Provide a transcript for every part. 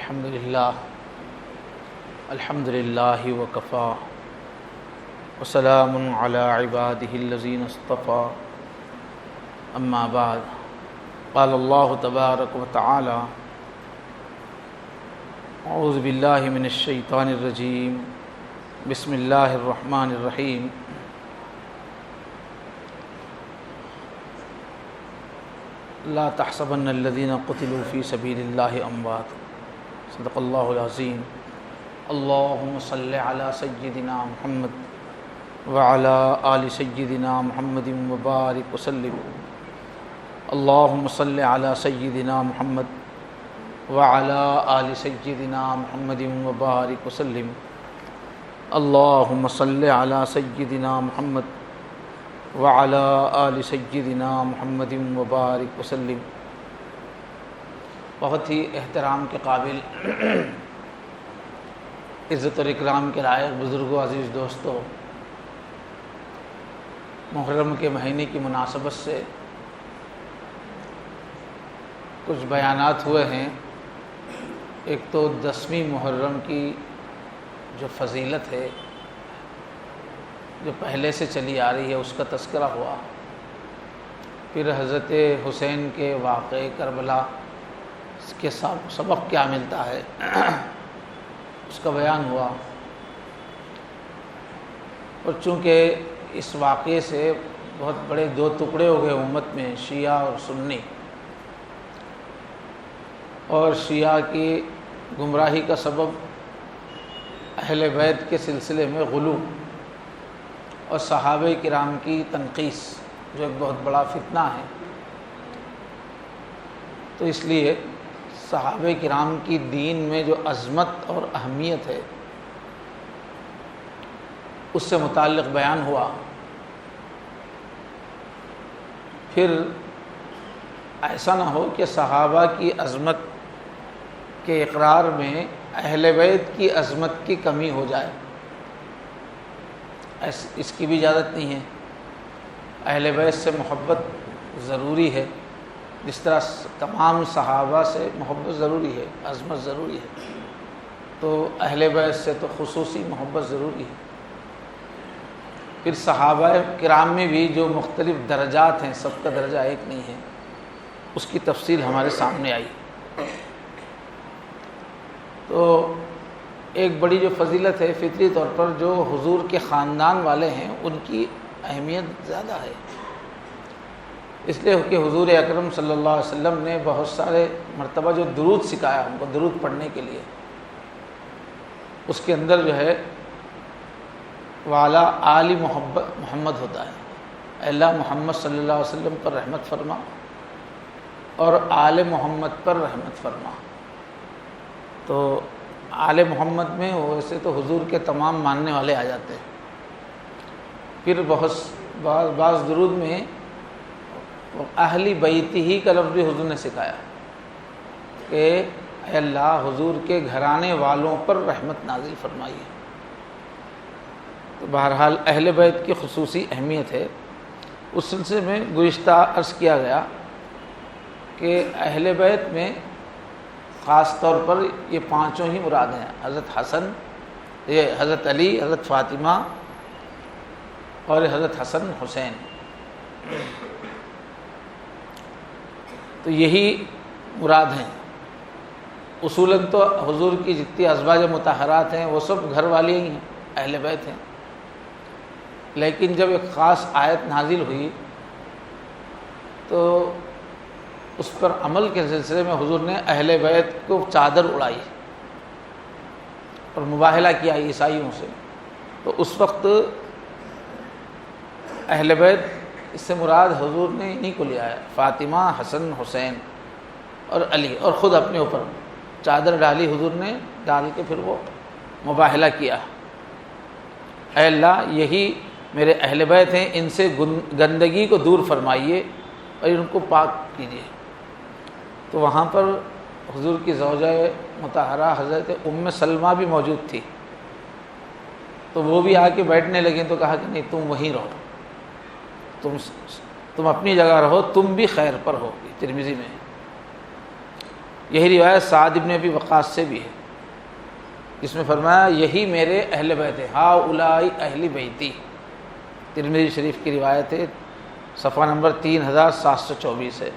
الحمد للہ وکفا وسلام علی عبادہ الذین اصطفى اما بعد قال اللہ تبارک وتعالی اعوذ باللہ من الشیطان الرجیم بسم اللہ الرحمن الرحیم لا تحسبن الذین قتلوا فی سبیل اللہ اموات صدق اللہ العظیم اللہم صل علی سیدنا محمد وعلی آل سیدنا محمد وبارک وسلم اللہم صل علی سیدنا محمد وعلی آل سیدنا محمد وبارک وسلم اللہم صل علی سیدنا محمد وعلی آل سیدنا محمد وبارک وسلم۔ بہت ہی احترام کے قابل، عزت اور اکرام کے لائق بزرگوں، عزیز دوستوں، محرم کے مہینے کی مناسبت سے کچھ بیانات ہوئے ہیں۔ ایک تو 10ویں محرم کی جو فضیلت ہے، جو پہلے سے چلی آ رہی ہے، اس کا تذکرہ ہوا۔ پھر حضرت حسین کے واقعے کربلا کے سبق کیا ملتا ہے اس کا بیان ہوا۔ اور چونکہ اس واقعے سے بہت بڑے 2 ٹکڑے ہو گئے امت میں، شیعہ اور سنی، اور شیعہ کی گمراہی کا سبب اہل بیت کے سلسلے میں غلو اور صحابہ کرام کی تنقیص، جو ایک بہت بڑا فتنہ ہے۔ تو اس لیے صحابہ کرام کی دین میں جو عظمت اور اہمیت ہے، اس سے متعلق بیان ہوا۔ پھر ایسا نہ ہو کہ صحابہ کی عظمت کے اقرار میں اہل بیت کی عظمت کی کمی ہو جائے، اس کی بھی اجازت نہیں ہے۔ اہل بیت سے محبت ضروری ہے، جس طرح تمام صحابہ سے محبت ضروری ہے، عظمت ضروری ہے، تو اہل بیت سے تو خصوصی محبت ضروری ہے۔ پھر صحابہ کرام میں بھی جو مختلف درجات ہیں، سب کا درجہ ایک نہیں ہے، اس کی تفصیل ہمارے سامنے آئی۔ تو ایک بڑی جو فضیلت ہے، فطری طور پر جو حضور کے خاندان والے ہیں ان کی اہمیت زیادہ ہے، اس لیے کہ حضور اکرم صلی اللہ علیہ وسلم نے بہت سارے مرتبہ جو درود سکھایا ہم کو درود پڑھنے کے لیے، اس کے اندر جو ہے وعلی آل محمد ہوتا ہے، اے اللہ محمد صلی اللہ علیہ وسلم پر رحمت فرما اور آل محمد پر رحمت فرما۔ تو آل محمد میں ویسے تو حضور کے تمام ماننے والے آ جاتے ہیں۔ پھر بعض درود میں اہل بیت ہی کا لفظ بھی حضور نے سکھایا کہ اے اللہ حضور کے گھرانے والوں پر رحمت نازل فرمائیے۔ تو بہرحال اہل بیت کی خصوصی اہمیت ہے۔ اس سلسلے میں گزشتہ عرض کیا گیا کہ اہل بیت میں خاص طور پر یہ 5 ہی مراد ہیں، حضرت حسن، یہ حضرت علی، حضرت فاطمہ اور حضرت حسن حسین۔ تو یہی مراد ہیں۔ اصولاً تو حضور کی جتنی ازواج مطہرات ہیں وہ سب گھر والی ہی ہیں، اہل بیت ہیں، لیکن جب ایک خاص آیت نازل ہوئی تو اس پر عمل کے سلسلے میں حضور نے اہل بیت کو چادر اڑائی اور مباہلہ کیا عیسائیوں سے۔ تو اس وقت اہل بیت اس سے مراد حضور نے انہیں کو لیا ہے، فاطمہ، حسن، حسین اور علی، اور خود اپنے اوپر چادر ڈالی حضور نے، ڈال کے پھر وہ مباہلہ کیا، اے اللہ یہی میرے اہل بیت ہیں، ان سے گندگی کو دور فرمائیے اور ان کو پاک کیجیے۔ تو وہاں پر حضور کی زوجہ مطہرہ حضرت ام سلمہ بھی موجود تھی، تو وہ بھی آ کے بیٹھنے لگیں، تو کہا کہ نہیں تم وہیں رہو، تم اپنی جگہ رہو، تم بھی خیر پر ہو۔ ترمذی میں یہی روایت سعد بن ابی وقاص سے بھی ہے، جس میں فرمایا یہی میرے اہل بیت ہیں، ہا اولائی اہل بیتی۔ ترمذی شریف کی روایت ہے، صفحہ نمبر 3724 ہے۔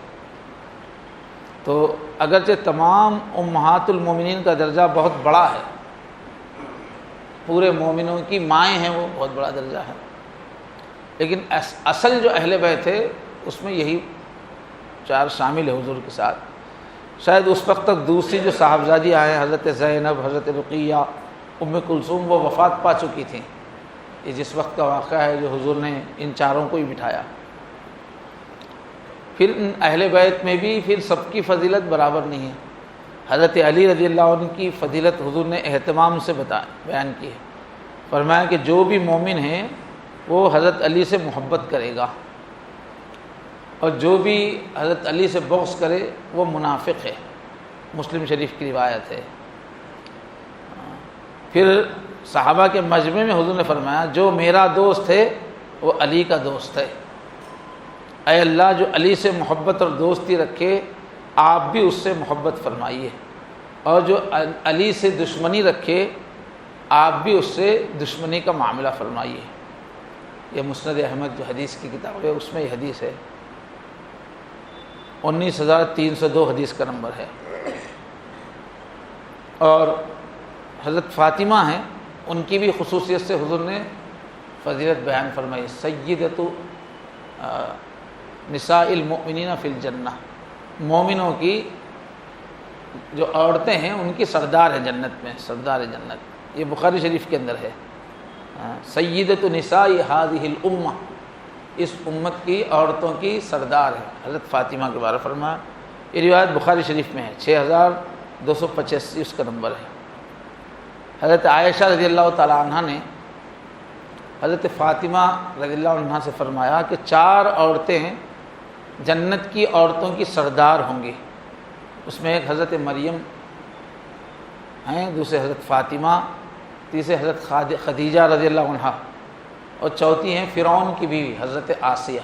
تو اگرچہ تمام امہات المومنین کا درجہ بہت بڑا ہے، پورے مومنوں کی مائیں ہیں، وہ بہت بڑا درجہ ہے، لیکن اصل جو اہل بیت ہے اس میں یہی 4 شامل ہے حضور کے ساتھ۔ شاید اس وقت تک دوسری جو صاحبزادیاں ہیں، حضرت زینب، حضرت رقیہ، ام کلثوم، وہ وفات پا چکی تھیں۔ یہ جس وقت کا واقعہ ہے جو حضور نے ان 4 کو ہی بٹھایا۔ پھر ان اہل بیت میں بھی پھر سب کی فضیلت برابر نہیں ہے۔ حضرت علی رضی اللہ عنہ کی فضیلت حضور نے اہتمام سے بیان کی ہے، فرمایا کہ جو بھی مومن ہے وہ حضرت علی سے محبت کرے گا، اور جو بھی حضرت علی سے بغض کرے وہ منافق ہے۔ مسلم شریف کی روایت ہے۔ پھر صحابہ کے مجمع میں حضور نے فرمایا جو میرا دوست ہے وہ علی کا دوست ہے۔ اے اللہ، جو علی سے محبت اور دوستی رکھے آپ بھی اس سے محبت فرمائیے، اور جو علی سے دشمنی رکھے آپ بھی اس سے دشمنی کا معاملہ فرمائیے۔ یہ مسند احمد جو حدیث کی کتاب ہے اس میں یہ حدیث ہے، 19302 حدیث کا نمبر ہے۔ اور حضرت فاطمہ ہیں، ان کی بھی خصوصیت سے حضور نے فضیلت بیان فرمائی، سیدۃ نساء المؤمنین فی الجنہ، مومنوں کی جو عورتیں ہیں ان کی سردار ہے جنت میں، سردار جنت۔ یہ بخاری شریف کے اندر ہے، سیدۃ نساء ہذہ الامہ، اس امت کی عورتوں کی سردار ہے، حضرت فاطمہ کے بارے فرمایا۔ یہ روایت بخاری شریف میں ہے، 6285 اس کا نمبر ہے۔ حضرت عائشہ رضی اللہ تعالی عنہ نے حضرت فاطمہ رضی اللہ عنہ سے فرمایا کہ 4 عورتیں جنت کی عورتوں کی سردار ہوں گی، اس میں ایک حضرت مریم ہیں، دوسرے حضرت فاطمہ، تیسرے حضرت خدیجہ رضی اللہ عنہ، اور چوتھی ہیں فرعون کی بیوی حضرت آسیہ۔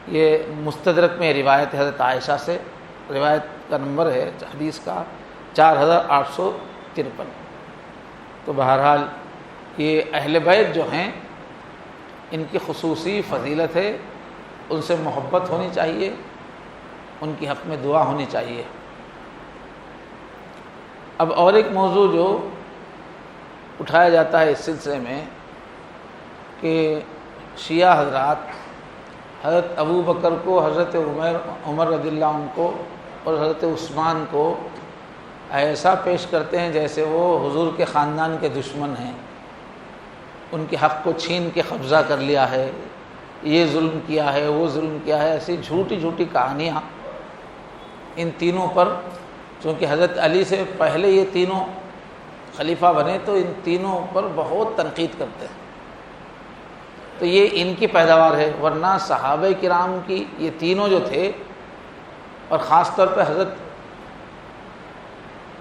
یہ مستدرک میں روایت ہے حضرت عائشہ سے، روایت کا نمبر ہے حدیث کا 4853۔ تو بہرحال یہ اہل بیت جو ہیں ان کی خصوصی فضیلت ہے، ان سے محبت ہونی چاہیے، ان کی حق میں دعا ہونی چاہیے۔ اب اور ایک موضوع جو اٹھایا جاتا ہے اس سلسلے میں کہ شیعہ حضرات حضرت ابو بکر کو، حضرت عمر رضی اللہ عنہ کو اور حضرت عثمان کو ایسا پیش کرتے ہیں جیسے وہ حضور کے خاندان کے دشمن ہیں، ان کے حق کو چھین کے قبضہ کر لیا ہے، یہ ظلم کیا ہے، وہ ظلم کیا ہے، ایسی جھوٹی جھوٹی کہانیاں ان تینوں پر، چونکہ حضرت علی سے پہلے یہ تینوں خلیفہ بنے تو ان تینوں پر بہت تنقید کرتے ہیں۔ تو یہ ان کی پیداوار ہے، ورنہ صحابہ کرام کی یہ تینوں جو تھے، اور خاص طور پہ حضرت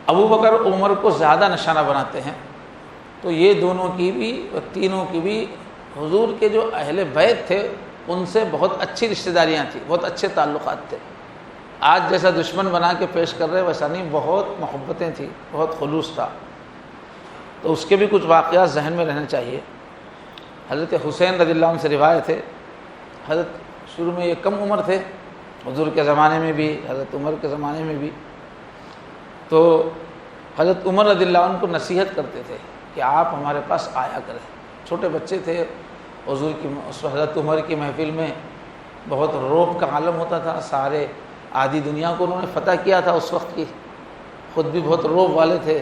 ابو بکر عمر کو زیادہ نشانہ بناتے ہیں، تو یہ دونوں کی بھی اور تینوں کی بھی حضور کے جو اہل بیت تھے ان سے بہت اچھی رشتہ داریاں تھیں، بہت اچھے تعلقات تھے۔ آج جیسا دشمن بنا کے پیش کر رہے ویسا نہیں، بہت محبتیں تھیں، بہت خلوص تھا۔ تو اس کے بھی کچھ واقعات ذہن میں رہنے چاہیے۔ حضرت حسین رضی اللہ عنہ سے روایت ہے، حضرت شروع میں یہ کم عمر تھے، حضور کے زمانے میں بھی، حضرت عمر کے زمانے میں بھی، تو حضرت عمر رضی اللہ عنہ کو نصیحت کرتے تھے کہ آپ ہمارے پاس آیا کریں۔ چھوٹے بچے تھے، حضور کی حضرت عمر کی محفل میں بہت رعب کا عالم ہوتا تھا، سارے آدھی دنیا کو انہوں نے فتح کیا تھا اس وقت کی، خود بھی بہت رعب والے تھے،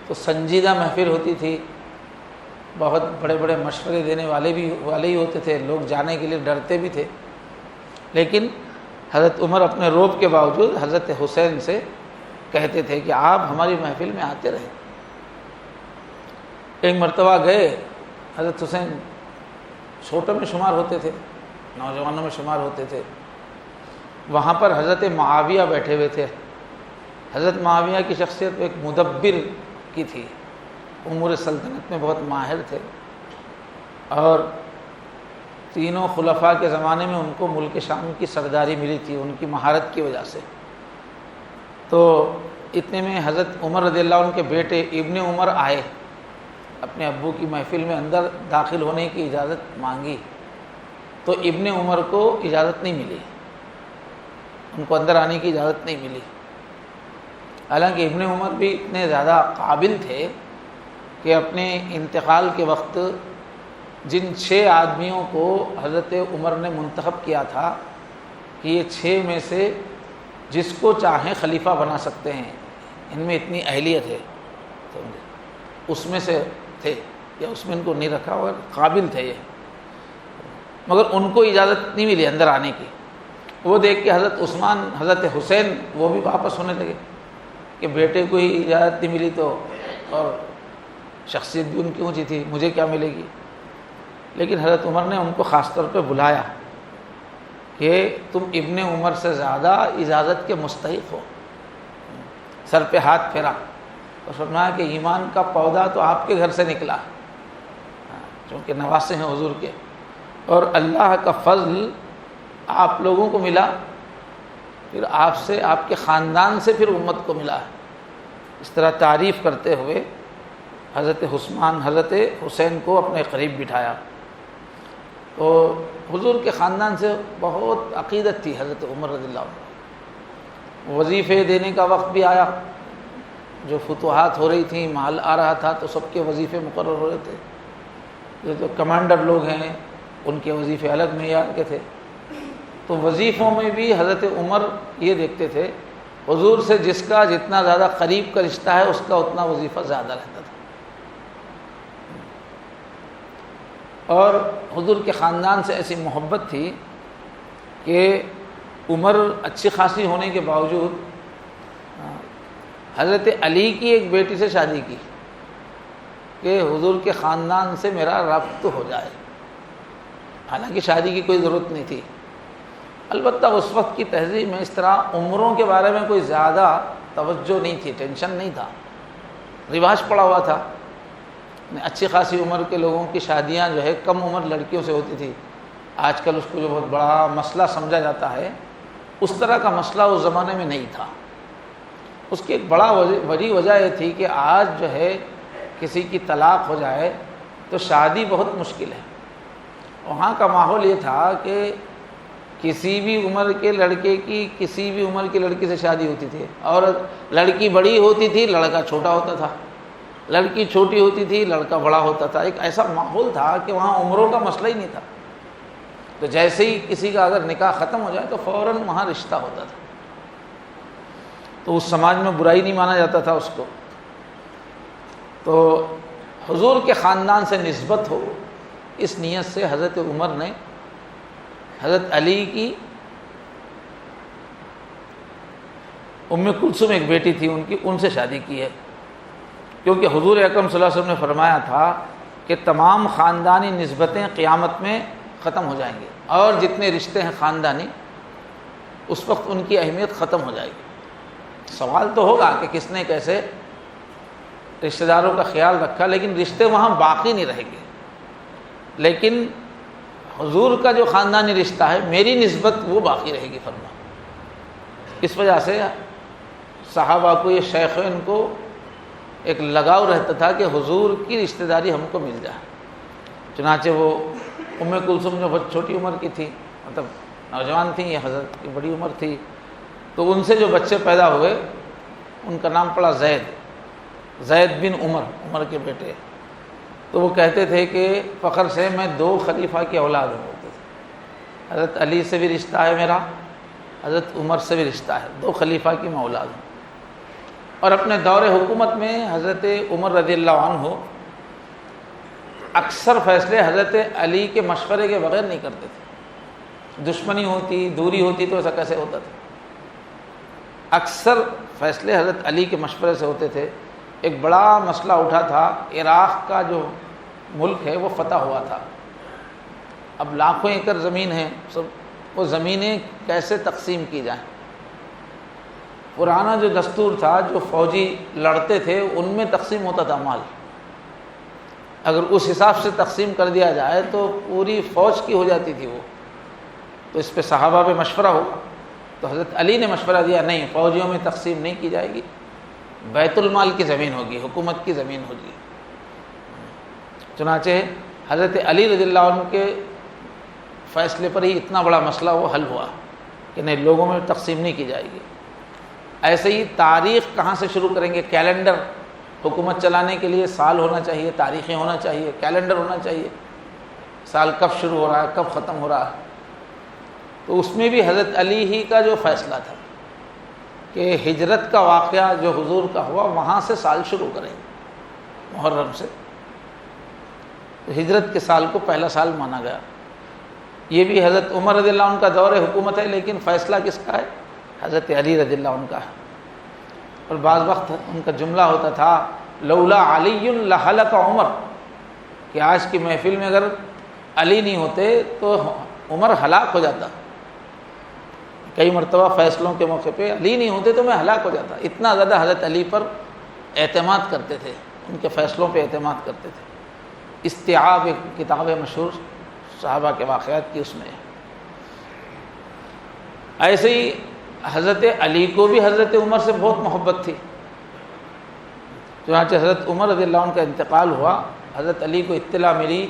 تو سنجیدہ محفل ہوتی تھی، بہت بڑے بڑے مشورے دینے والے ہی ہوتے تھے، لوگ جانے کے لیے ڈرتے بھی تھے، لیکن حضرت عمر اپنے رعب کے باوجود حضرت حسین سے کہتے تھے کہ آپ ہماری محفل میں آتے رہیں۔ ایک مرتبہ گئے، حضرت حسین چھوٹوں میں شمار ہوتے تھے، نوجوانوں میں شمار ہوتے تھے، وہاں پر حضرت معاویہ بیٹھے ہوئے تھے۔ حضرت معاویہ کی شخصیت ایک مدبر کی تھی، امور سلطنت میں بہت ماہر تھے، اور تینوں خلفاء کے زمانے میں ان کو ملک شام کی سرداری ملی تھی ان کی مہارت کی وجہ سے۔ تو اتنے میں حضرت عمر رضی اللہ عنہ کے بیٹے ابن عمر آئے، اپنے ابو کی محفل میں اندر داخل ہونے کی اجازت مانگی، تو ابن عمر کو اجازت نہیں ملی، ان کو اندر آنے کی اجازت نہیں ملی۔ حالانکہ ابن عمر بھی اتنے زیادہ قابل تھے کہ اپنے انتقال کے وقت جن 6 آدمیوں کو حضرت عمر نے منتخب کیا تھا کہ یہ 6 میں سے جس کو چاہیں خلیفہ بنا سکتے ہیں، ان میں اتنی اہلیت ہے، اس میں سے تھے، یا اس میں ان کو نہیں رکھا اور قابل تھے یہ، مگر ان کو اجازت نہیں ملی اندر آنے کی۔ وہ دیکھ کے حضرت عثمان، حضرت حسین وہ بھی واپس ہونے لگے کہ بیٹے کو ہی اجازت نہیں ملی تو، اور شخصیت بھی ان کی اونچی تھی، مجھے کیا ملے گی۔ لیکن حضرت عمر نے ان کو خاص طور پہ بلایا کہ تم ابن عمر سے زیادہ اجازت کے مستحق ہو، سر پہ ہاتھ پھیرا اور فرمایا کہ ایمان کا پودا تو آپ کے گھر سے نکلا، چونکہ نواسے ہیں حضور کے، اور اللہ کا فضل آپ لوگوں کو ملا، پھر آپ سے، آپ کے خاندان سے پھر امت کو ملا۔ اس طرح تعریف کرتے ہوئے حضرت عثمان، حضرت حسین کو اپنے قریب بٹھایا۔ تو حضور کے خاندان سے بہت عقیدت تھی حضرت عمر رضی اللہ عنہ۔ وظیفے دینے کا وقت بھی آیا، جو فتوحات ہو رہی تھیں، مال آ رہا تھا، تو سب کے وظیفے مقرر ہو رہے تھے۔ جو کمانڈر لوگ ہیں ان کے وظیفے الگ معیار کے تھے، تو وظیفوں میں بھی حضرت عمر یہ دیکھتے تھے حضور سے جس کا جتنا زیادہ قریب کا رشتہ ہے اس کا اتنا وظیفہ زیادہ رہتا تھا۔ اور حضور کے خاندان سے ایسی محبت تھی کہ عمر اچھی خاصی ہونے کے باوجود حضرت علی کی ایک بیٹی سے شادی کی کہ حضور کے خاندان سے میرا ربط ہو جائے، حالانکہ شادی کی کوئی ضرورت نہیں تھی۔ البتہ اس وقت کی تہذیب میں اس طرح عمروں کے بارے میں کوئی زیادہ توجہ نہیں تھی، ٹینشن نہیں تھا، رواج پڑا ہوا تھا۔ اچھی خاصی عمر کے لوگوں کی شادیاں جو ہے کم عمر لڑکیوں سے ہوتی تھی۔ آج کل اس کو جو بہت بڑا مسئلہ سمجھا جاتا ہے، اس طرح کا مسئلہ اس زمانے میں نہیں تھا۔ اس کی ایک بڑی وجہ یہ تھی کہ آج جو ہے کسی کی طلاق ہو جائے تو شادی بہت مشکل ہے۔ وہاں کا ماحول یہ تھا کہ کسی بھی عمر کے لڑکے کی کسی بھی عمر کی لڑکی سے شادی ہوتی تھی، اور لڑکی بڑی ہوتی تھی، لڑکا چھوٹا ہوتا تھا، لڑکی چھوٹی ہوتی تھی، لڑکا بڑا ہوتا تھا۔ ایک ایسا ماحول تھا کہ وہاں عمروں کا مسئلہ ہی نہیں تھا۔ تو جیسے ہی کسی کا اگر نکاح ختم ہو جائے تو فوراً وہاں رشتہ ہوتا تھا، تو اس سماج میں برائی نہیں مانا جاتا تھا اس کو۔ تو حضور کے خاندان سے نسبت ہو، اس نیت سے حضرت عمر نے حضرت علی کی ام کلثوم ایک بیٹی تھی ان کی، ان سے شادی کی ہے، کیونکہ حضور اکرم صلی اللہ علیہ وسلم نے فرمایا تھا کہ تمام خاندانی نسبتیں قیامت میں ختم ہو جائیں گی، اور جتنے رشتے ہیں خاندانی اس وقت ان کی اہمیت ختم ہو جائے گی۔ سوال تو ہوگا کہ کس نے کیسے رشتہ داروں کا خیال رکھا، لیکن رشتے وہاں باقی نہیں رہیں گے۔ لیکن حضور کا جو خاندانی رشتہ ہے، میری نسبت وہ باقی رہے گی فرما۔ اس وجہ سے صحابہ کو، یہ شیخین کو ایک لگاؤ رہتا تھا کہ حضور کی رشتہ داری ہم کو مل جائے۔ چنانچہ وہ ام کلثوم جو بہت چھوٹی عمر کی تھی، مطلب نوجوان تھیں، یہ حضرت کی بڑی عمر تھی، تو ان سے جو بچے پیدا ہوئے ان کا نام پڑا زید بن عمر، عمر کے بیٹے۔ تو وہ کہتے تھے کہ فخر سے میں 2 خلیفہ کی اولاد ہوں، حضرت علی سے بھی رشتہ ہے میرا، حضرت عمر سے بھی رشتہ ہے، 2 خلیفہ کی میں اولاد ہوں۔ اور اپنے دور حکومت میں حضرت عمر رضی اللہ عنہ اکثر فیصلے حضرت علی کے مشورے کے بغیر نہیں کرتے تھے۔ دشمنی ہوتی، دوری ہوتی تو ایسا کیسے ہوتا تھا؟ اکثر فیصلے حضرت علی کے مشورے سے ہوتے تھے۔ ایک بڑا مسئلہ اٹھا تھا، عراق کا جو ملک ہے وہ فتح ہوا تھا، اب لاکھوں ایکڑ زمین ہے، سب وہ زمینیں کیسے تقسیم کی جائیں۔ پرانا جو دستور تھا، جو فوجی لڑتے تھے ان میں تقسیم ہوتا تھا مال، اگر اس حساب سے تقسیم کر دیا جائے تو پوری فوج کی ہو جاتی تھی وہ۔ تو اس پہ صحابہ پہ مشورہ ہوا تو حضرت علی نے مشورہ دیا نہیں، فوجیوں میں تقسیم نہیں کی جائے گی، بیت المال کی زمین ہوگی، حکومت کی زمین ہوگی۔ چنانچہ حضرت علی رضی اللہ عنہ کے فیصلے پر ہی اتنا بڑا مسئلہ وہ حل ہوا کہ نہیں، لوگوں میں تقسیم نہیں کی جائے گی۔ ایسے ہی تاریخ کہاں سے شروع کریں گے؟ کیلنڈر، حکومت چلانے کے لیے سال ہونا چاہیے، تاریخیں ہونا چاہیے، کیلنڈر ہونا چاہیے، سال کب شروع ہو رہا ہے، کب ختم ہو رہا ہے۔ تو اس میں بھی حضرت علی ہی کا جو فیصلہ تھا کہ ہجرت کا واقعہ جو حضور کا ہوا وہاں سے سال شروع کریں، محرم سے۔ تو ہجرت کے سال کو پہلا سال مانا گیا۔ یہ بھی حضرت عمر رضی اللہ عنہ کا دور حکومت ہے، لیکن فیصلہ کس کا ہے؟ حضرت علی رضی اللہ عنہ کا ہے۔ اور بعض وقت ان کا جملہ ہوتا تھا لولا علی لہلک عمر، کہ آج کی محفل میں اگر علی نہیں ہوتے تو عمر ہلاک ہو جاتا۔ کئی مرتبہ فیصلوں کے موقع پہ علی نہیں ہوتے تو میں ہلاک ہو جاتا۔ اتنا زیادہ حضرت علی پر اعتماد کرتے تھے، ان کے فیصلوں پہ اعتماد کرتے تھے۔ استیعاب ایک کتاب ہے مشہور صحابہ کے واقعات کی، اس میں ایسے ہی حضرت علی کو بھی حضرت عمر سے بہت محبت تھی۔ چنانچہ حضرت عمر رضی اللہ عنہ کا انتقال ہوا، حضرت علی کو اطلاع ملی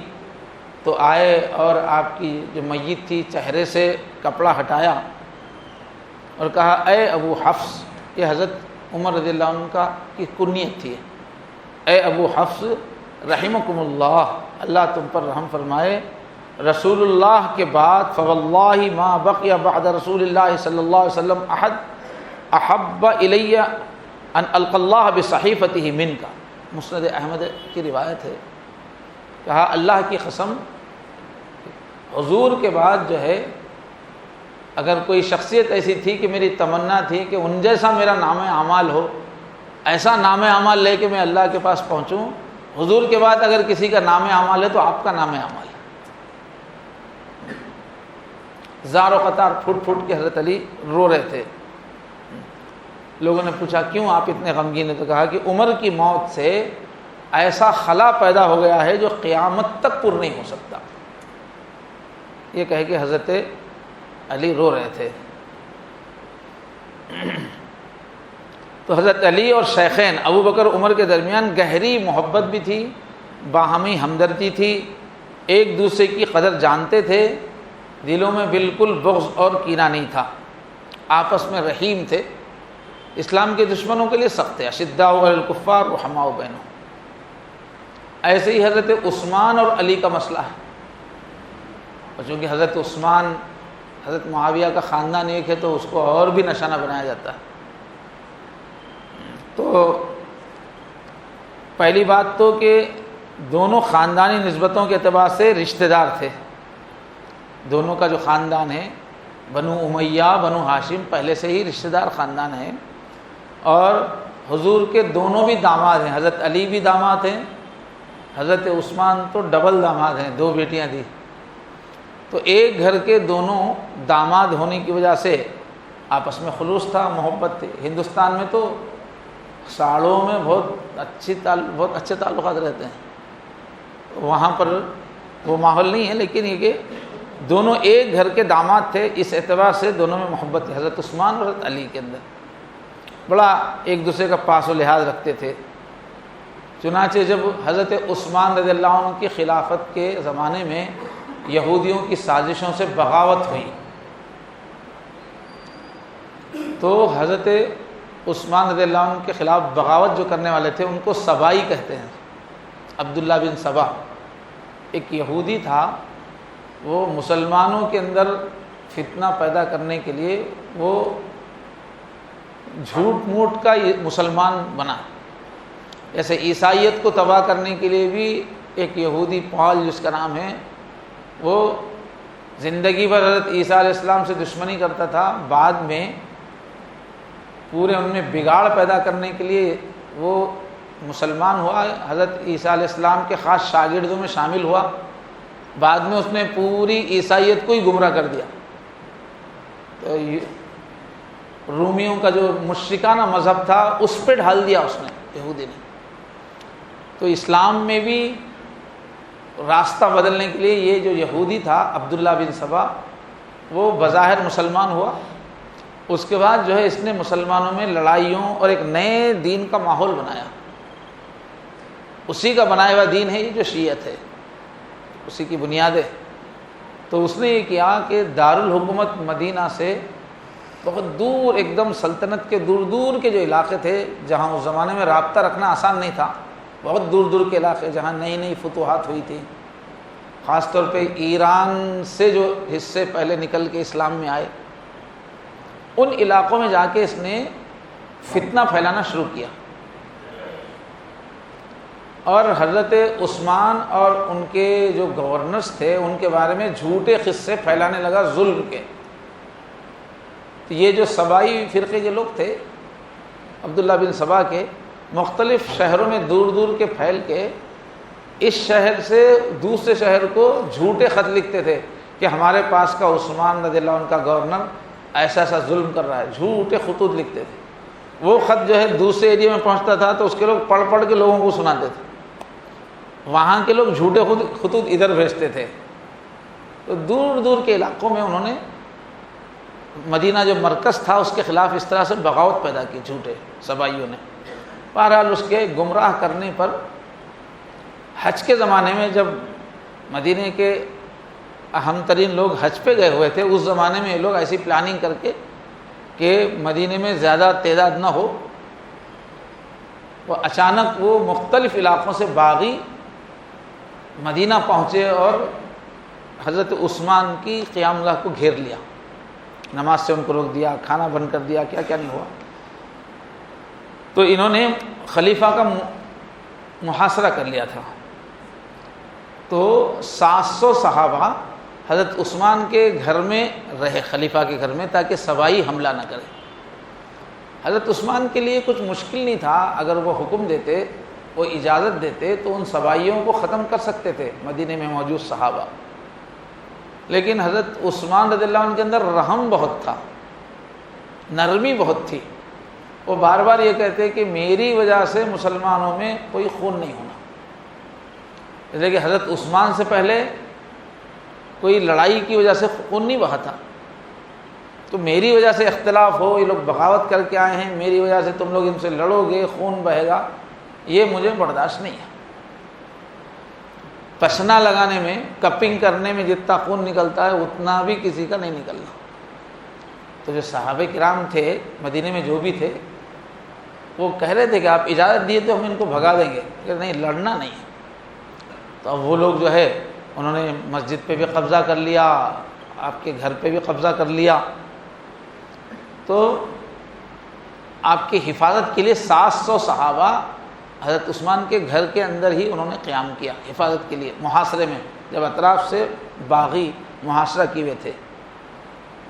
تو آئے اور آپ کی جو میت تھی چہرے سے کپڑا ہٹایا اور کہا اے ابو حفص، یہ حضرت عمر رضی اللہ عنہ کا کی کنیت تھی، اے ابو حفص رحمکم اللہ، اللہ تم پر رحم فرمائے، رسول اللہ کے بعد فواللہ ما بقی بعد رسول اللہ صلی اللہ علیہ وسلم احد احب الی ان القی اللہ بصحیفتہ منک۔ مسند احمد کی روایت ہے، کہا اللہ کی قسم، حضور کے بعد جو ہے اگر کوئی شخصیت ایسی تھی کہ میری تمنا تھی کہ ان جیسا میرا نام اعمال ہو، ایسا نام اعمال لے کے میں اللہ کے پاس پہنچوں، حضور کے بعد اگر کسی کا نام اعمال ہے تو آپ کا نام اعمال ہے۔ زار و قطار پھوٹ پھوٹ کے حضرت علی رو رہے تھے۔ لوگوں نے پوچھا کیوں آپ اتنے غمگین ہیں؟ تو کہا کہ عمر کی موت سے ایسا خلا پیدا ہو گیا ہے جو قیامت تک پر نہیں ہو سکتا۔ یہ کہہ کے حضرت علی رو رہے تھے۔ تو حضرت علی اور شیخین ابو بکر عمر کے درمیان گہری محبت بھی تھی، باہمی ہمدردی تھی، ایک دوسرے کی قدر جانتے تھے، دلوں میں بالکل بغض اور کینہ نہیں تھا، آپس میں رحیم تھے، اسلام کے دشمنوں کے لیے سخت تھے، اشداء علی الکفار رحماء بینہم۔ ایسے ہی حضرت عثمان اور علی کا مسئلہ ہے، اور چونکہ حضرت عثمان حضرت معاویہ کا خاندان ایک ہے تو اس کو اور بھی نشانہ بنایا جاتا ہے۔ تو پہلی بات تو کہ دونوں خاندانی نسبتوں کے اعتبار سے رشتہ دار تھے، دونوں کا جو خاندان ہے بنو امیہ بنو ہاشم پہلے سے ہی رشتہ دار خاندان ہے، اور حضور کے دونوں بھی داماد ہیں، حضرت علی بھی داماد ہیں، حضرت عثمان تو ڈبل داماد ہیں، دو بیٹیاں تھیں۔ تو ایک گھر کے دونوں داماد ہونے کی وجہ سے آپس میں خلوص تھا، محبت تھی۔ ہندوستان میں تو ساڑوں میں بہت اچھے تعلقات رہتے ہیں، وہاں پر وہ ماحول نہیں ہے، لیکن یہ کہ دونوں ایک گھر کے داماد تھے، اس اعتبار سے دونوں میں محبت تھی، حضرت عثمان اور حضرت علی کے اندر بڑا ایک دوسرے کا پاس و لحاظ رکھتے تھے۔ چنانچہ جب حضرت عثمان رضی اللہ عنہ کی خلافت کے زمانے میں یہودیوں کی سازشوں سے بغاوت ہوئی تو حضرت عثمان رضی اللہ عنہ کے خلاف بغاوت جو کرنے والے تھے ان کو سبائی کہتے ہیں، عبداللہ بن سبا ایک یہودی تھا، وہ مسلمانوں کے اندر فتنہ پیدا کرنے کے لیے وہ جھوٹ موٹ کا مسلمان بنا، جیسے عیسائیت کو تباہ کرنے کے لیے بھی ایک یہودی پال جس کا نام ہے، وہ زندگی بھر حضرت عیسیٰ علیہ السلام سے دشمنی کرتا تھا، بعد میں پورے ان میں بگاڑ پیدا کرنے کے لیے وہ مسلمان ہوا، حضرت عیسیٰ علیہ السلام کے خاص شاگردوں میں شامل ہوا، بعد میں اس نے پوری عیسائیت کو ہی گمراہ کر دیا۔ تو رومیوں کا جو مشرکانہ مذہب تھا اس پہ ڈھال دیا اس نے، یہودی نے۔ تو اسلام میں بھی راستہ بدلنے کے لیے یہ جو یہودی تھا عبداللہ بن سبا، وہ بظاہر مسلمان ہوا، اس کے بعد جو ہے اس نے مسلمانوں میں لڑائیوں اور ایک نئے دین کا ماحول بنایا. اسی کا بنایا ہوا دین ہے یہ جو شیعت ہے، اسی کی بنیاد ہے. تو اس نے یہ کیا کہ دارالحکومت مدینہ سے بہت دور، ایک دم سلطنت کے دور دور کے جو علاقے تھے جہاں اس زمانے میں رابطہ رکھنا آسان نہیں تھا، بہت دور دور کے علاقے جہاں نئی نئی فتوحات ہوئی تھی، خاص طور پہ ایران سے جو حصے پہلے نکل کے اسلام میں آئے، ان علاقوں میں جا کے اس نے فتنہ پھیلانا شروع کیا. اور حضرت عثمان اور ان کے جو گورنرز تھے ان کے بارے میں جھوٹے قصے پھیلانے لگا ظلم کے. تو یہ جو سبائی فرقے کے لوگ تھے عبداللہ بن سبا کے، مختلف شہروں میں دور دور کے پھیل کے اس شہر سے دوسرے شہر کو جھوٹے خط لکھتے تھے کہ ہمارے پاس کا عثمان رضی اللہ عنہ کا گورنر ایسا ایسا ظلم کر رہا ہے. جھوٹے خطوط لکھتے تھے. وہ خط جو ہے دوسرے ایریا میں پہنچتا تھا تو اس کے لوگ پڑھ پڑھ کے لوگوں کو سناتے تھے. وہاں کے لوگ جھوٹے خطوط ادھر بھیجتے تھے. تو دور دور کے علاقوں میں انہوں نے مدینہ جو مرکز تھا اس کے خلاف اس طرح سے بغاوت پیدا کی جھوٹے سبائیوں نے. بہرحال اس کے گمراہ کرنے پر حج کے زمانے میں جب مدینہ کے اہم ترین لوگ حج پہ گئے ہوئے تھے، اس زمانے میں یہ لوگ ایسی پلاننگ کر کے کہ مدینہ میں زیادہ تعداد نہ ہو، وہ اچانک وہ مختلف علاقوں سے باغی مدینہ پہنچے اور حضرت عثمان کی قیام گاہ کو گھیر لیا. نماز سے ان کو روک دیا، کھانا بند کر دیا، کیا کیا نہیں ہوا. تو انہوں نے خلیفہ کا محاصرہ کر لیا تھا. تو 700 صحابہ حضرت عثمان کے گھر میں رہے، خلیفہ کے گھر میں، تاکہ سبائی حملہ نہ کرے. حضرت عثمان کے لیے کچھ مشکل نہیں تھا، اگر وہ حکم دیتے، وہ اجازت دیتے تو ان سبائیوں کو ختم کر سکتے تھے مدینہ میں موجود صحابہ. لیکن حضرت عثمان رضی اللہ عنہ کے اندر رحم بہت تھا، نرمی بہت تھی. وہ بار بار یہ کہتے کہ میری وجہ سے مسلمانوں میں کوئی خون نہیں ہونا. جیسے کہ حضرت عثمان سے پہلے کوئی لڑائی کی وجہ سے خون نہیں بہا تھا، تو میری وجہ سے اختلاف ہو، یہ لوگ بغاوت کر کے آئے ہیں، میری وجہ سے تم لوگ ان سے لڑو گے، خون بہے گا، یہ مجھے برداشت نہیں ہے. پشنا لگانے میں، کپنگ کرنے میں جتنا خون نکلتا ہے اتنا بھی کسی کا نہیں نکلنا. تو جو صحابہ کرام تھے مدینے میں جو بھی تھے، وہ کہہ رہے تھے کہ آپ اجازت دیے تو ہم ان کو بھگا دیں گے، کہ نہیں، لڑنا نہیں ہے. تو اب وہ لوگ جو ہے انہوں نے مسجد پہ بھی قبضہ کر لیا، آپ کے گھر پہ بھی قبضہ کر لیا. تو آپ کی حفاظت کے لیے 700 صحابہ حضرت عثمان کے گھر کے اندر ہی انہوں نے قیام کیا حفاظت کے لیے، محاصرے میں، جب اطراف سے باغی محاصرہ کیے ہوئے تھے.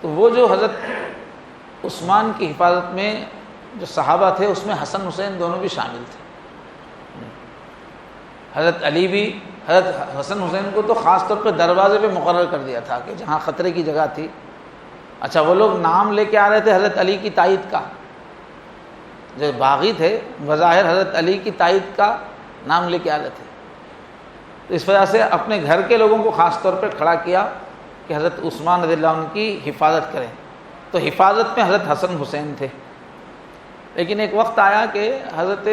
تو وہ جو حضرت عثمان کی حفاظت میں جو صحابہ تھے اس میں حسن حسین دونوں بھی شامل تھے. حضرت علی بھی، حضرت حسن حسین کو تو خاص طور پہ دروازے پہ مقرر کر دیا تھا کہ جہاں خطرے کی جگہ تھی. اچھا، وہ لوگ نام لے کے آ رہے تھے حضرت علی کی تائید کا، جو باغی تھے بظاہر حضرت علی کی تائید کا نام لے کے آ رہے تھے. تو اس وجہ سے اپنے گھر کے لوگوں کو خاص طور پہ کھڑا کیا کہ حضرت عثمان رضی اللہ عنہ کی حفاظت کریں. تو حفاظت میں حضرت حسن حسین تھے. لیکن ایک وقت آیا کہ حضرت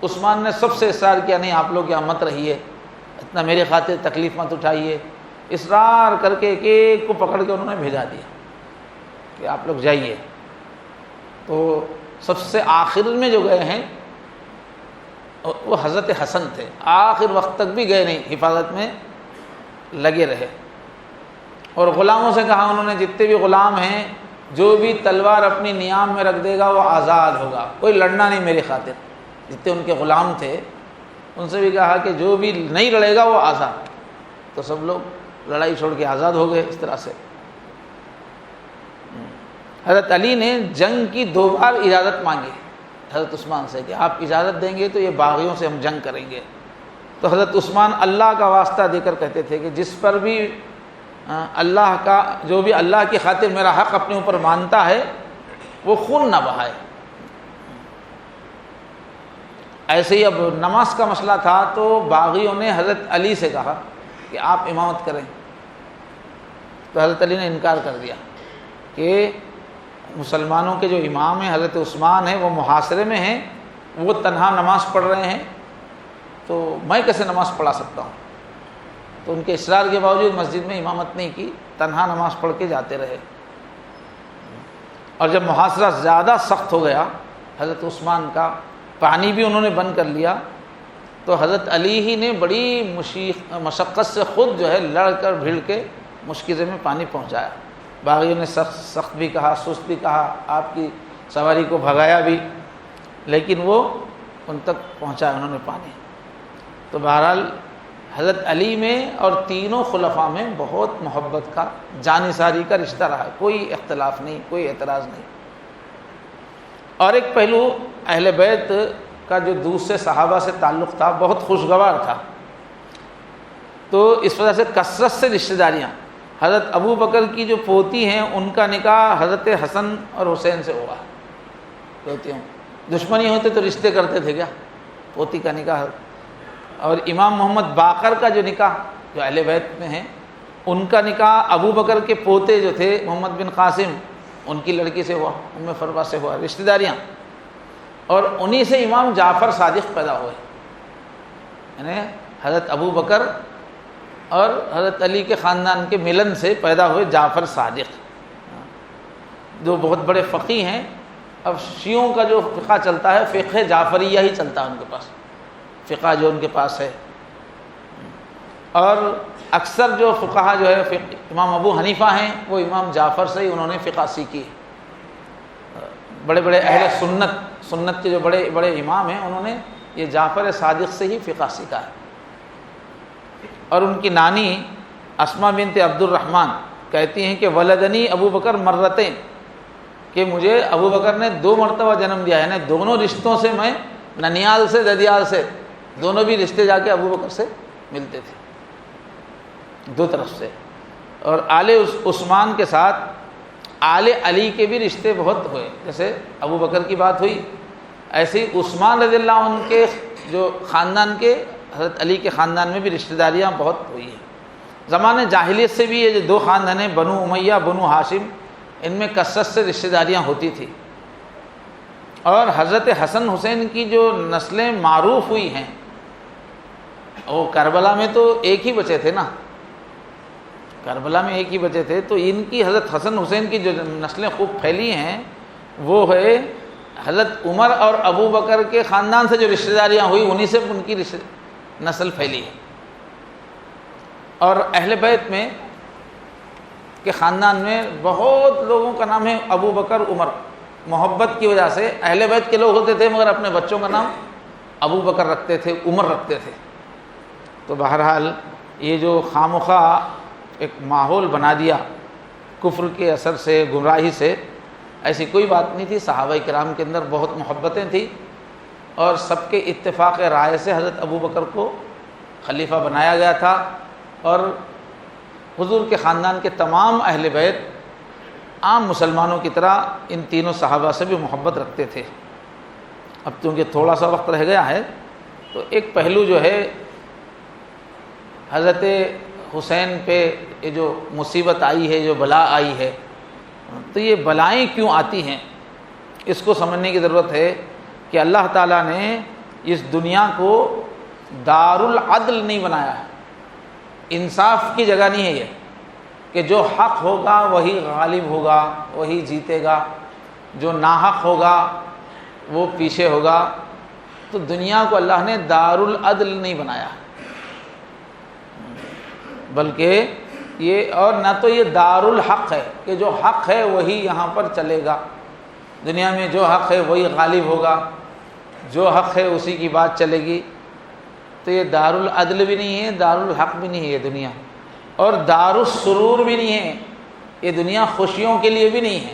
عثمان نے سب سے اصرار کیا، نہیں، آپ لوگ یہاں مت رہیے، اتنا میرے خاطر تکلیف مت اٹھائیے. اصرار کر کے ایک ایک کو پکڑ کے انہوں نے بھیجا دیا کہ آپ لوگ جائیے. تو سب سے آخر میں جو گئے ہیں وہ حضرت حسن تھے. آخر وقت تک بھی گئے نہیں، حفاظت میں لگے رہے. اور غلاموں سے کہا انہوں نے، جتنے بھی غلام ہیں، جو بھی تلوار اپنی نیام میں رکھ دے گا وہ آزاد ہوگا، کوئی لڑنا نہیں میری خاطر. جتنے ان کے غلام تھے ان سے بھی کہا کہ جو بھی نہیں لڑے گا وہ آزاد. تو سب لوگ لڑائی چھوڑ کے آزاد ہو گئے. اس طرح سے حضرت علی نے جنگ کی 2 بار اجازت مانگی حضرت عثمان سے کہ آپ اجازت دیں گے تو یہ باغیوں سے ہم جنگ کریں گے. تو حضرت عثمان اللہ کا واسطہ دے کر کہتے تھے کہ جس پر بھی اللہ کا، جو بھی اللہ کی خاطر میرا حق اپنے اوپر مانتا ہے وہ خون نہ بہائے. ایسے ہی اب نماز کا مسئلہ تھا تو باغیوں نے حضرت علی سے کہا کہ آپ امامت کریں. تو حضرت علی نے انکار کر دیا کہ مسلمانوں کے جو امام ہیں حضرت عثمان ہیں وہ محاصرے میں ہیں، وہ تنہا نماز پڑھ رہے ہیں، تو میں کیسے نماز پڑھا سکتا ہوں؟ تو ان کے اصرار کے باوجود مسجد میں امامت نہیں کی، تنہا نماز پڑھ کے جاتے رہے۔ اور جب محاصرہ زیادہ سخت ہو گیا حضرت عثمان کا، پانی بھی انہوں نے بند کر لیا، تو حضرت علی ہی نے بڑی مشقت سے خود جو ہے لڑ کر بھیڑ کے مشکزے میں پانی پہنچایا۔ باغیوں نے سخت بھی کہا، سست بھی کہا، آپ کی سواری کو بھگایا بھی، لیکن وہ ان تک پہنچایا انہوں نے پانی۔ تو بہرحال حضرت علی میں اور تینوں خلفاء میں بہت محبت کا، جانثاری کا رشتہ رہا ہے، کوئی اختلاف نہیں، کوئی اعتراض نہیں۔ اور ایک پہلو اہل بیت کا جو دوسرے صحابہ سے تعلق تھا بہت خوشگوار تھا، تو اس وجہ سے کثرت سے رشتہ داریاں، حضرت ابو بکر کی جو پوتی ہیں ان کا نکاح حضرت حسن اور حسین سے ہوا، پوتیوں، دشمنی ہوتے تو رشتے کرتے تھے کیا؟ پوتی کا نکاح۔ اور امام محمد باقر کا جو نکاح جو اہل بیت میں ہیں ان کا نکاح ابو بکر کے پوتے جو تھے محمد بن قاسم ان کی لڑکی سے ہوا، ام فروا سے ہوا، رشتہ داریاں۔ اور انہی سے امام جعفر صادق پیدا ہوئے، یعنی حضرت ابو بکر اور حضرت علی کے خاندان کے ملن سے پیدا ہوئے جعفر صادق، جو بہت بڑے فقیہ ہیں۔ اب شیعوں کا جو فقہ چلتا ہے فقہ جعفریہ ہی چلتا ہے ان کے پاس، فقہ جو ان کے پاس ہے۔ اور اکثر جو فقہا جو ہے امام ابو حنیفہ ہیں وہ امام جعفر سے ہی انہوں نے فقہ سیکھی۔ بڑے بڑے اہل سنت کے جو بڑے بڑے امام ہیں انہوں نے یہ جعفر صادق سے ہی فقہ سیکھا ہے۔ اور ان کی نانی اسماء بنت عبد الرحمن کہتی ہیں کہ ولدنی ابو بکر مرتين، کہ مجھے ابو بکر نے 2 مرتبہ جنم دیا ہے، یعنی دونوں رشتوں سے، میں ننیال سے ددیال سے، دونوں بھی رشتے جا کے ابو بکر سے ملتے تھے، 2 طرف سے۔ اور آل عثمان کے ساتھ آل علی کے بھی رشتے بہت ہوئے، جیسے ابو بکر کی بات ہوئی، ایسے ہی عثمان رضی اللہ عنہ کے جو خاندان کے، حضرت علی کے خاندان میں بھی رشتہ داریاں بہت ہوئی ہیں۔ زمانے جاہلیت سے بھی یہ جو 2 خاندان ہیں بنو امیہ بنو ہاشم، ان میں کثرت سے رشتہ داریاں ہوتی تھی۔ اور حضرت حسن حسین کی جو نسلیں معروف ہوئی ہیں، وہ کربلا میں تو ایک ہی بچے تھے نا، کربلا میں ایک ہی بچے تھے، تو ان کی حضرت حسن حسین کی جو نسلیں خوب پھیلی ہیں وہ ہے حضرت عمر اور ابو بکر کے خاندان سے جو رشتہ داریاں ہوئی انہی سے ان کی نسل پھیلی ہے۔ اور اہل بیت میں کے خاندان میں بہت لوگوں کا نام ہے ابو بکر عمر، محبت کی وجہ سے اہل بیت کے لوگ ہوتے تھے مگر اپنے بچوں کا نام ابو بکر رکھتے تھے، عمر رکھتے تھے۔ تو بہرحال یہ جو خامخواہ ایک ماحول بنا دیا کفر کے اثر سے، گمراہی سے، ایسی کوئی بات نہیں تھی۔ صحابہ کرام کے اندر بہت محبتیں تھیں، اور سب کے اتفاق رائے سے حضرت ابو بکر کو خلیفہ بنایا گیا تھا، اور حضور کے خاندان کے تمام اہل بیت عام مسلمانوں کی طرح ان تینوں صحابہ سے بھی محبت رکھتے تھے۔ اب چونکہ تھوڑا سا وقت رہ گیا ہے تو ایک پہلو جو ہے حضرت حسین پہ یہ جو مصیبت آئی ہے، جو بلا آئی ہے، تو یہ بلائیں کیوں آتی ہیں اس کو سمجھنے کی ضرورت ہے کہ اللہ تعالیٰ نے اس دنیا کو دار العدل نہیں بنایا ہے، انصاف کی جگہ نہیں ہے یہ کہ جو حق ہوگا وہی غالب ہوگا، وہی جیتے گا، جو ناحق ہوگا وہ پیچھے ہوگا۔ تو دنیا کو اللہ نے دار العدل نہیں بنایا، بلکہ یہ، اور نہ تو یہ دار الحق ہے کہ جو حق ہے وہی یہاں پر چلے گا، دنیا میں جو حق ہے وہی غالب ہوگا، جو حق ہے اسی کی بات چلے گی۔ تو یہ دار العدل بھی نہیں ہے، دار الحق بھی نہیں ہے یہ دنیا، اور دار السرور بھی نہیں ہے یہ دنیا، خوشیوں کے لیے بھی نہیں ہے،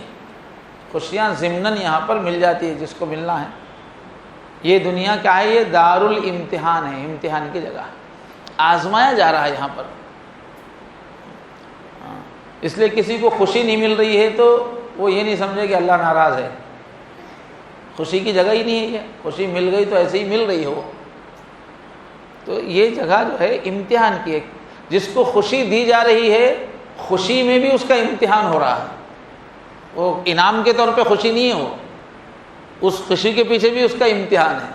خوشیاں ضمناً یہاں پر مل جاتی ہے جس کو ملنا ہے۔ یہ دنیا کیا ہے؟ یہ دار الامتحان ہے، امتحان کی جگہ ہے، آزمایا جا رہا ہے یہاں پر۔ اس لیے کسی کو خوشی نہیں مل رہی ہے تو وہ یہ نہیں سمجھے کہ اللہ ناراض ہے، خوشی کی جگہ ہی نہیں ہے یہ، خوشی مل گئی تو ایسے ہی مل رہی ہو۔ تو یہ جگہ جو ہے امتحان کی ہے، جس کو خوشی دی جا رہی ہے خوشی میں بھی اس کا امتحان ہو رہا ہے، وہ انعام کے طور پہ خوشی نہیں ہے، وہ اس خوشی کے پیچھے بھی اس کا امتحان ہے۔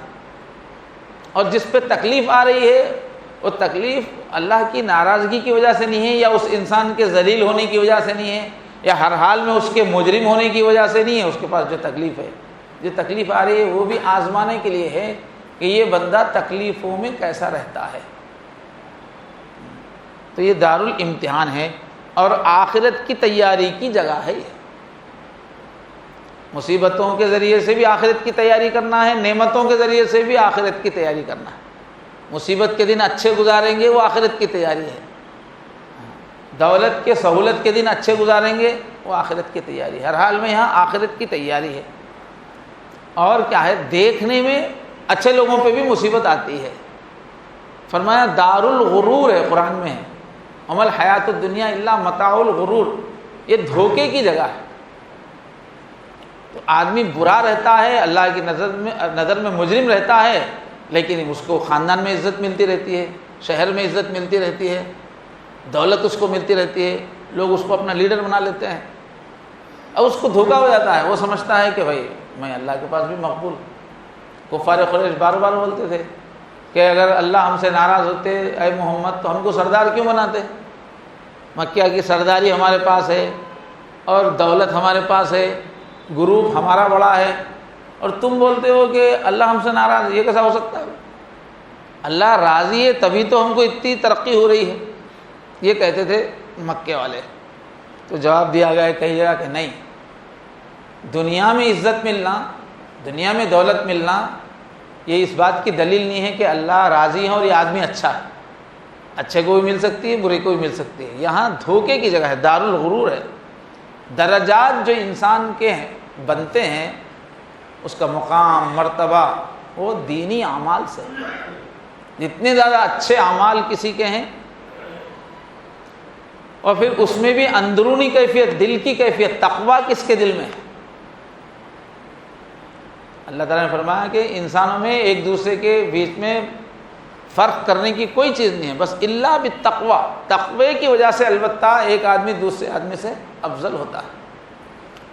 اور جس پہ تکلیف آ رہی ہے وہ تکلیف اللہ کی ناراضگی کی وجہ سے نہیں ہے، یا اس انسان کے ذلیل ہونے کی وجہ سے نہیں ہے، یا ہر حال میں اس کے مجرم ہونے کی وجہ سے نہیں ہے۔ اس کے پاس جو تکلیف ہے، جو تکلیف آ رہی ہے وہ بھی آزمانے کے لیے ہے کہ یہ بندہ تکلیفوں میں کیسا رہتا ہے۔ تو یہ دارالامتحان ہے اور آخرت کی تیاری کی جگہ ہے۔ یہ مصیبتوں کے ذریعے سے بھی آخرت کی تیاری کرنا ہے، نعمتوں کے ذریعے سے بھی آخرت کی تیاری کرنا ہے۔ مصیبت کے دن اچھے گزاریں گے وہ آخرت کی تیاری ہے، دولت کے سہولت کے دن اچھے گزاریں گے وہ آخرت کی تیاری ہے۔ ہر حال میں یہاں آخرت کی تیاری ہے۔ اور کیا ہے، دیکھنے میں اچھے لوگوں پہ بھی مصیبت آتی ہے۔ فرمایا دار الغرور ہے، قرآن میں ہے، عمل حیات الدنیا الا متاع الغرور، یہ دھوکے کی جگہ ہے۔ تو آدمی برا رہتا ہے، اللہ کی نظر میں مجرم رہتا ہے، لیکن اس کو خاندان میں عزت ملتی رہتی ہے، شہر میں عزت ملتی رہتی ہے، دولت اس کو ملتی رہتی ہے، لوگ اس کو اپنا لیڈر بنا لیتے ہیں۔ اب اس کو دھوکہ ہو جاتا ہے، وہ سمجھتا ہے کہ بھائی میں اللہ کے پاس بھی مقبول۔ کفار قریش بار بار بولتے تھے کہ اگر اللہ ہم سے ناراض ہوتے اے محمد تو ہم کو سردار کیوں بناتے؟ مکہ کی سرداری ہمارے پاس ہے اور دولت ہمارے پاس ہے، گروپ ہمارا بڑا ہے، اور تم بولتے ہو کہ اللہ ہم سے ناراض ہے، یہ کیسا ہو سکتا ہے؟ اللہ راضی ہے تبھی تو ہم کو اتنی ترقی ہو رہی ہے، یہ کہتے تھے مکے والے۔ تو جواب دیا گیا کئی جگہ کہ نہیں، دنیا میں عزت ملنا، دنیا میں دولت ملنا یہ اس بات کی دلیل نہیں ہے کہ اللہ راضی ہے اور یہ آدمی اچھا ہے۔ اچھے کو بھی مل سکتی ہے، برے کو بھی مل سکتی ہے۔ یہاں دھوکے کی جگہ ہے، دار الغرور ہے۔ درجات جو انسان کے بنتے ہیں، اس کا مقام مرتبہ وہ دینی اعمال سے، جتنے زیادہ اچھے اعمال کسی کے ہیں، اور پھر اس میں بھی اندرونی کیفیت، دل کی کیفیت، تقویٰ کس کے دل میں ہے۔ اللہ تعالیٰ نے فرمایا کہ انسانوں میں ایک دوسرے کے بیچ میں فرق کرنے کی کوئی چیز نہیں ہے، بس الا بالتقویٰ، تقوی کی وجہ سے البتہ ایک آدمی دوسرے آدمی سے افضل ہوتا ہے۔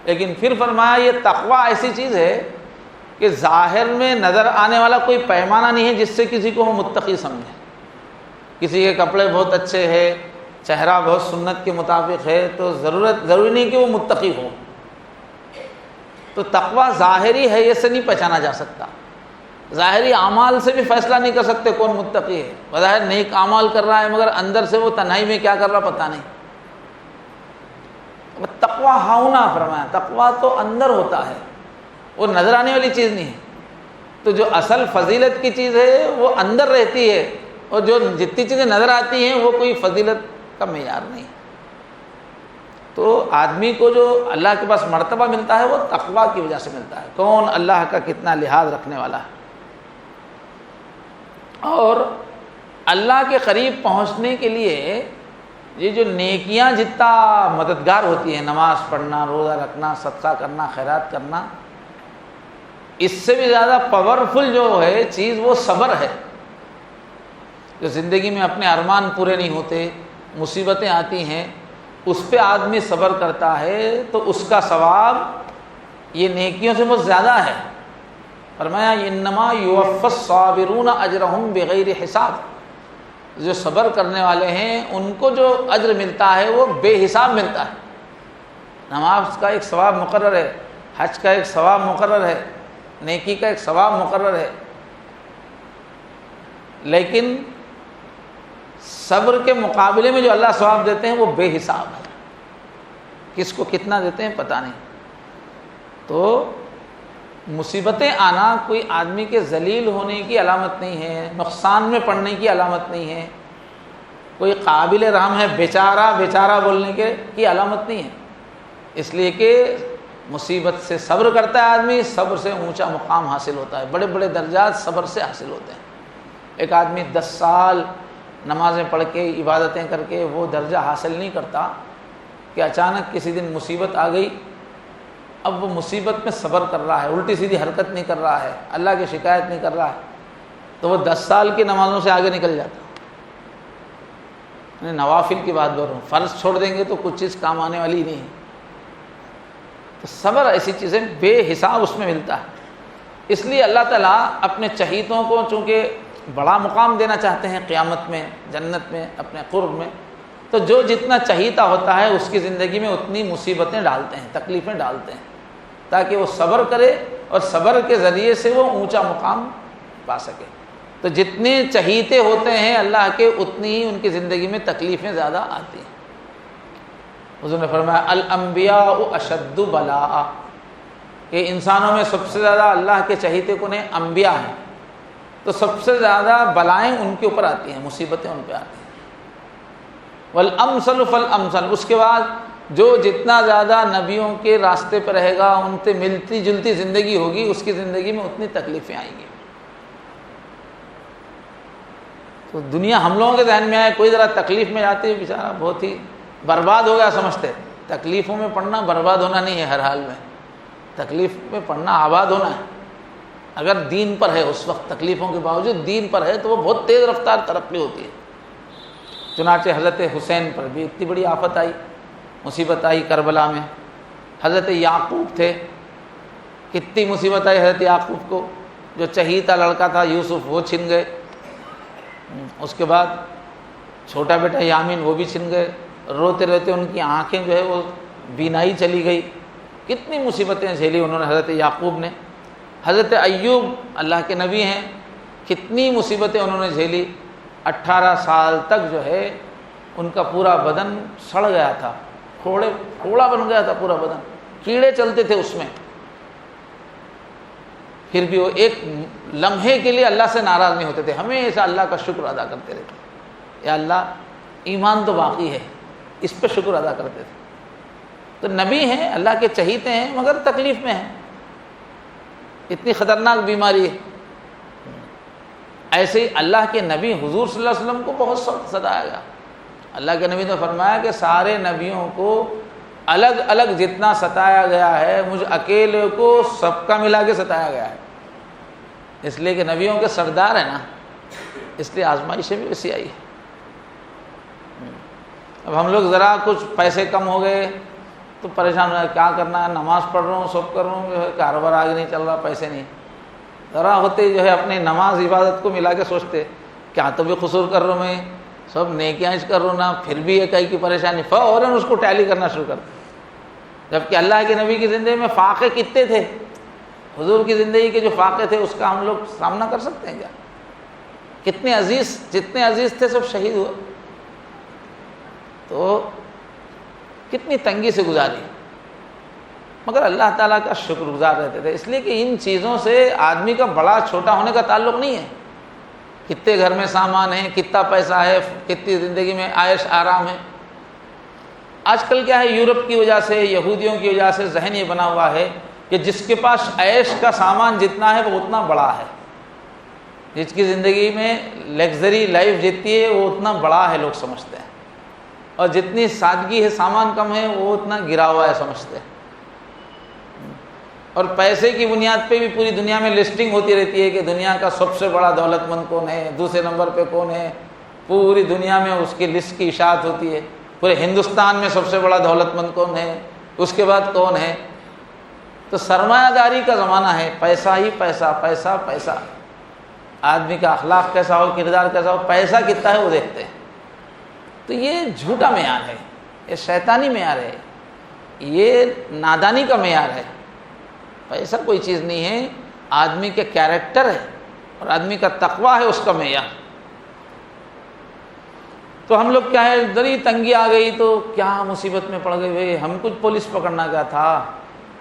لیکن پھر فرمایا یہ تقویٰ ایسی چیز ہے کہ ظاہر میں نظر آنے والا کوئی پیمانہ نہیں ہے جس سے کسی کو ہم متقی سمجھیں۔ کسی کے کپڑے بہت اچھے ہیں، چہرہ بہت سنت کے مطابق ہے، تو ضروری نہیں کہ وہ متقی ہو۔ تو تقویٰ ظاہری ہے یہ سے نہیں پہچانا جا سکتا، ظاہری اعمال سے بھی فیصلہ نہیں کر سکتے کون متقی ہے۔ بظاہر نیک اعمال کر رہا ہے مگر اندر سے وہ تنہائی میں کیا کر رہا پتہ نہیں۔ تقویٰ ہاؤنا فرمایا، تقویٰ تو اندر ہوتا ہے، وہ نظر آنے والی چیز نہیں ہے۔ تو جو اصل فضیلت کی چیز ہے وہ اندر رہتی ہے، اور جو جتنی چیزیں نظر آتی ہیں وہ کوئی فضیلت کا معیار نہیں۔ تو آدمی کو جو اللہ کے پاس مرتبہ ملتا ہے وہ تقویٰ کی وجہ سے ملتا ہے، کون اللہ کا کتنا لحاظ رکھنے والا ہے۔ اور اللہ کے قریب پہنچنے کے لیے یہ جو نیکیاں جتنا مددگار ہوتی ہیں، نماز پڑھنا، روزہ رکھنا، صدقہ کرنا، خیرات کرنا، اس سے بھی زیادہ پاورفل جو ہے چیز وہ صبر ہے۔ جو زندگی میں اپنے ارمان پورے نہیں ہوتے، مصیبتیں آتی ہیں، اس پہ آدمی صبر کرتا ہے تو اس کا ثواب یہ نیکیوں سے بہت زیادہ ہے۔ فرمایا انما یوفی الصابرون اجرہم بغیر حساب، جو صبر کرنے والے ہیں ان کو جو اجر ملتا ہے وہ بے حساب ملتا ہے۔ نماز کا ایک ثواب مقرر ہے، حج کا ایک ثواب مقرر ہے، نیکی کا ایک ثواب مقرر ہے، لیکن صبر کے مقابلے میں جو اللہ ثواب دیتے ہیں وہ بے حساب ہے، کس کو کتنا دیتے ہیں پتہ نہیں۔ تو مصیبتیں آنا کوئی آدمی کے ذلیل ہونے کی علامت نہیں ہے، نقصان میں پڑنے کی علامت نہیں ہے، کوئی قابل رحم ہے بیچارہ بیچارہ بولنے کی علامت نہیں ہے۔ اس لیے کہ مصیبت سے صبر کرتا ہے آدمی، صبر سے اونچا مقام حاصل ہوتا ہے، بڑے بڑے درجات صبر سے حاصل ہوتے ہیں۔ ایک آدمی 10 سال نمازیں پڑھ کے عبادتیں کر کے وہ درجہ حاصل نہیں کرتا کہ اچانک کسی دن مصیبت آ گئی، اب وہ مصیبت میں صبر کر رہا ہے، الٹی سیدھی حرکت نہیں کر رہا ہے، اللہ کی شکایت نہیں کر رہا ہے، تو وہ 10 سال کی نمازوں سے آگے نکل جاتا۔ میں نوافل کی بات بول رہا ہوں، فرض چھوڑ دیں گے تو کچھ چیز کام آنے والی نہیں ہے۔ تو صبر ایسی چیزیں بے حساب اس میں ملتا ہے۔ اس لیے اللہ تعالیٰ اپنے چہیتوں کو چونکہ بڑا مقام دینا چاہتے ہیں قیامت میں، جنت میں، اپنے قرب میں، تو جو جتنا چہیتا ہوتا ہے اس کی زندگی میں اتنی مصیبتیں ڈالتے ہیں، تکلیفیں ڈالتے ہیں، تاکہ وہ صبر کرے اور صبر کے ذریعے سے وہ اونچا مقام پا سکے۔ تو جتنے چہیتے ہوتے ہیں اللہ کے اتنی ہی ان کی زندگی میں تکلیفیں زیادہ آتی ہیں۔ حضور نے فرمایا الانبیاء اشد بلاء، کہ انسانوں میں سب سے زیادہ اللہ کے چہیتے کون ہیں؟ انبیاء ہیں۔ تو سب سے زیادہ بلائیں ان کے اوپر آتی ہیں، مصیبتیں ان پہ آتی ہیں۔ والامثل فالامثل، اس کے بعد جو جتنا زیادہ نبیوں کے راستے پہ رہے گا، ان سے ملتی جلتی زندگی ہوگی، اس کی زندگی میں اتنی تکلیفیں آئیں گی۔ تو دنیا ہم لوگوں کے ذہن میں آئے، کوئی ذرا تکلیف میں جاتی ہے بیچارہ بہت ہی برباد ہو گیا سمجھتے۔ تکلیفوں میں پڑنا برباد ہونا نہیں ہے، ہر حال میں تکلیف میں پڑنا آباد ہونا ہے۔ اگر دین پر ہے، اس وقت تکلیفوں کے باوجود دین پر ہے تو وہ بہت تیز رفتار ترقی ہوتی ہے۔ چنانچہ حضرت حسین پر بھی اتنی بڑی آفت آئی، مصیبت آئی کربلا میں۔ حضرت یعقوب تھے، کتنی مصیبت آئی حضرت یعقوب کو، جو چہیتا لڑکا تھا یوسف وہ چھن گئے، اس کے بعد چھوٹا بیٹا یامین وہ بھی چھن گئے، روتے روتے ان کی آنکھیں جو ہے وہ بینائی چلی گئی۔ کتنی مصیبتیں جھیلی انہوں نے حضرت یعقوب نے۔ حضرت ایوب اللہ کے نبی ہیں، کتنی مصیبتیں انہوں نے جھیلی۔ 18 سال تک جو ہے ان کا پورا بدن سڑ گیا تھا، پھوڑا بن گیا تھا پورا بدن، کیڑے چلتے تھے اس میں، پھر بھی وہ ایک لمحے کے لیے اللہ سے ناراض نہیں ہوتے تھے، ہمیشہ اللہ کا شکر ادا کرتے رہتے، یا اللہ ایمان تو باقی ہے، اس پہ شکر ادا کرتے تھے۔ تو نبی ہیں، اللہ کے چہیتے ہیں، مگر تکلیف میں ہیں، اتنی خطرناک بیماری ہے۔ ایسے ہی اللہ کے نبی حضور صلی اللہ علیہ وسلم کو بہت سخت ستایا گیا۔ اللہ کے نبی نے فرمایا کہ سارے نبیوں کو الگ الگ جتنا ستایا گیا ہے، مجھ اکیلے کو سب کا ملا کے ستایا گیا ہے، اس لیے کہ نبیوں کے سردار ہیں نا، اس لیے آزمائشیں بھی ویسی آئی ہے۔ اب ہم لوگ ذرا کچھ پیسے کم ہو گئے تو پریشان ہو، کیا کرنا ہے، نماز پڑھ رہا ہوں، سب کر رہا ہوں، جو ہے کاروبار آگے نہیں چل رہا، پیسے نہیں، ذرا ہوتے جو ہے اپنی نماز عبادت کو ملا کے سوچتے کیا تو بھی قصور کر رہا ہوں میں، سب نیکیاں کر رہا ہوں نا، پھر بھی ایک کی پریشانی، فوراً اس کو ٹیلی کرنا شروع کرتے۔ جبکہ اللہ کے نبی کی زندگی میں فاقے کتنے تھے، حضور کی زندگی کے جو فاقے تھے اس کا ہم لوگ سامنا کر سکتے ہیں کیا؟ کتنے عزیز، جتنے عزیز تھے سب شہید ہوئے، تو کتنی تنگی سے گزاری، مگر اللہ تعالیٰ کا شکر گزار رہتے تھے۔ اس لیے کہ ان چیزوں سے آدمی کا بڑا چھوٹا ہونے کا تعلق نہیں ہے، کتنے گھر میں سامان ہے، کتنا پیسہ ہے، کتنی زندگی میں عائش آرام ہے۔ آج کل کیا ہے، یورپ کی وجہ سے، یہودیوں کی وجہ سے ذہن یہ بنا ہوا ہے کہ جس کے پاس عیش کا سامان جتنا ہے وہ اتنا بڑا ہے، جس کی زندگی میں لگژری لائف جیتی ہے وہ اتنا بڑا ہے، لوگ سمجھتے ہیں، اور جتنی سادگی ہے، سامان کم ہے، وہ اتنا گرا ہوا ہے سمجھتے ہیں۔ اور پیسے کی بنیاد پہ بھی پوری دنیا میں لسٹنگ ہوتی رہتی ہے کہ دنیا کا سب سے بڑا دولت مند کون ہے، دوسرے نمبر پہ کون ہے، پوری دنیا میں اس کی لسٹ کی اشاعت ہوتی ہے، پورے ہندوستان میں سب سے بڑا دولت مند کون ہے، اس کے بعد کون ہے۔ تو سرمایہ داری کا زمانہ ہے، پیسہ ہی پیسہ، پیسہ پیسہ، آدمی کا اخلاق کیسا ہو، کردار کیسا ہو، پیسہ کتنا ہے وہ دیکھتے ہیں۔ تو یہ جھوٹا معیار ہے، یہ شیطانی معیار ہے، یہ نادانی کا معیار ہے۔ پیسہ کوئی چیز نہیں ہے، آدمی کے کیریکٹر ہے اور آدمی کا تقویٰ ہے اس کا معیار۔ تو ہم لوگ کیا ہے، ذری تنگی آ گئی تو کیا مصیبت میں پڑ گئے ہوئے، ہم کچھ پولیس پکڑنا کیا تھا،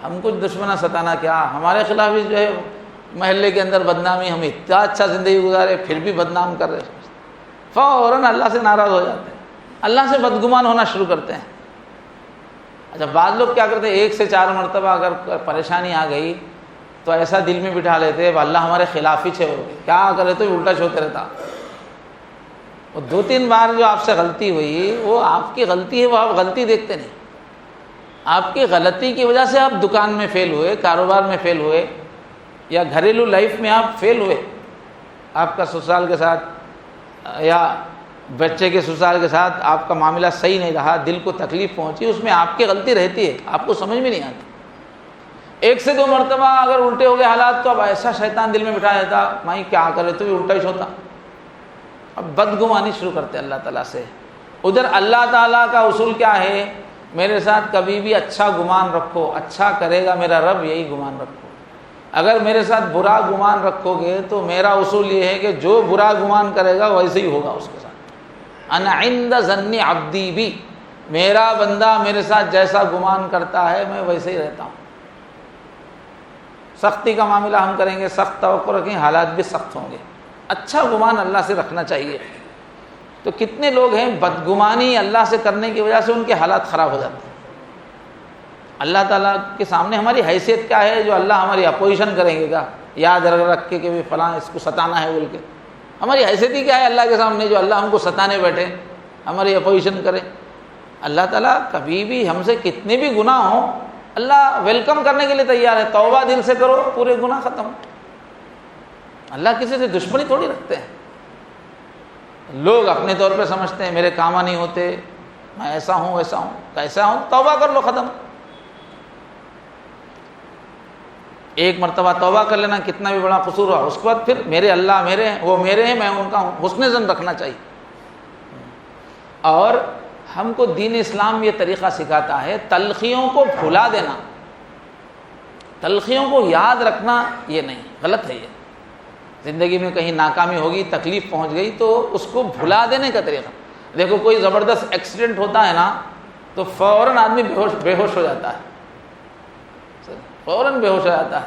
ہم کچھ دشمنہ ستانا کیا، ہمارے خلاف ہی جو ہے محلے کے اندر بدنامی، ہم اتنا اچھا زندگی گزارے پھر بھی بدنام کر رہے، فوراً اللہ سے ناراض ہو جاتے ہیں، اللہ سے بدگمان ہونا شروع کرتے ہیں۔ اچھا بعض لوگ کیا کرتے ہیں، 1 سے 4 مرتبہ اگر پریشانی آ گئی تو ایسا دل میں بٹھا لیتے اللہ ہمارے خلاف ہی چھے، کیا کرے تو الٹا چھوتے رہتا۔ وہ 2-3 بار جو آپ سے غلطی ہوئی وہ آپ کی غلطی ہے، وہ آپ غلطی دیکھتے نہیں، آپ کی غلطی کی وجہ سے آپ دکان میں فیل ہوئے، کاروبار میں فیل ہوئے، یا گھریلو لائف میں آپ فیل ہوئے، آپ کا سسرال کے ساتھ یا بچے کے سسرال کے ساتھ آپ کا معاملہ صحیح نہیں رہا، دل کو تکلیف پہنچی، اس میں آپ کی غلطی رہتی ہے، آپ کو سمجھ میں نہیں آتی، ایک سے 2 مرتبہ اگر الٹے ہو گئے حالات تو اب ایسا شیطان دل میں بٹھا دیتا میں کیا کرے تو بھی الٹا ہی ہوتا. اب بدگمانی شروع کرتے اللہ تعالیٰ سے. ادھر اللہ تعالیٰ کا اصول کیا ہے؟ میرے ساتھ کبھی بھی اچھا گمان رکھو، اچھا کرے گا میرا رب یہی گمان رکھو. اگر میرے ساتھ برا گمان رکھو گے تو میرا اصول یہ ہے کہ جو برا گمان کرے گا ویسے ہی ہوگا اس کے ساتھ. انا عند ظن عبدی بھی، میرا بندہ میرے ساتھ جیسا گمان کرتا ہے میں ویسے ہی رہتا ہوں. سختی کا معاملہ ہم کریں گے، سخت توقع رکھیں، حالات بھی سخت ہوں گے. اچھا گمان اللہ سے رکھنا چاہیے. تو کتنے لوگ ہیں بدگمانی اللہ سے کرنے کی وجہ سے ان کے حالات خراب ہو جاتے ہیں. اللہ تعالیٰ کے سامنے ہماری حیثیت کیا ہے جو اللہ ہماری اپوزیشن کریں گے؟ کیا یاد رکھ کے کہ بھی فلاں اس کو ستانا ہے بول کے؟ ہماری حیثیت ہی کیا ہے اللہ کے سامنے جو اللہ ہم کو ستانے بیٹھے، ہماری اپوزیشن کرے؟ اللہ تعالیٰ کبھی بھی ہم سے کتنے بھی گناہ ہوں اللہ ویلکم کرنے کے لیے تیار ہے. توبہ دل سے کرو پورے گناہ ختم. اللہ کسی سے دشمنی تھوڑی رکھتے ہیں. لوگ اپنے طور پہ سمجھتے ہیں میرے کام نہیں ہوتے، میں ایسا ہوں ویسا ہوں. کیسا ہوں؟ توبہ کر لو، ختم. ایک مرتبہ توبہ کر لینا کتنا بھی بڑا قصور ہوا، اس کے بعد پھر میرے اللہ میرے ہیں، وہ میرے ہیں، میں ان کا ہوں، حسن ظن رکھنا چاہیے. اور ہم کو دین اسلام یہ طریقہ سکھاتا ہے تلخیوں کو بھلا دینا، تلخیوں کو یاد رکھنا یہ نہیں، غلط ہے. یہ زندگی میں کہیں ناکامی ہوگی، تکلیف پہنچ گئی تو اس کو بھلا دینے کا طریقہ. دیکھو کوئی زبردست ایکسیڈنٹ ہوتا ہے نا تو فوراً آدمی بے ہوش ہو جاتا ہے، فوراً بے ہوش ہو جاتا ہے.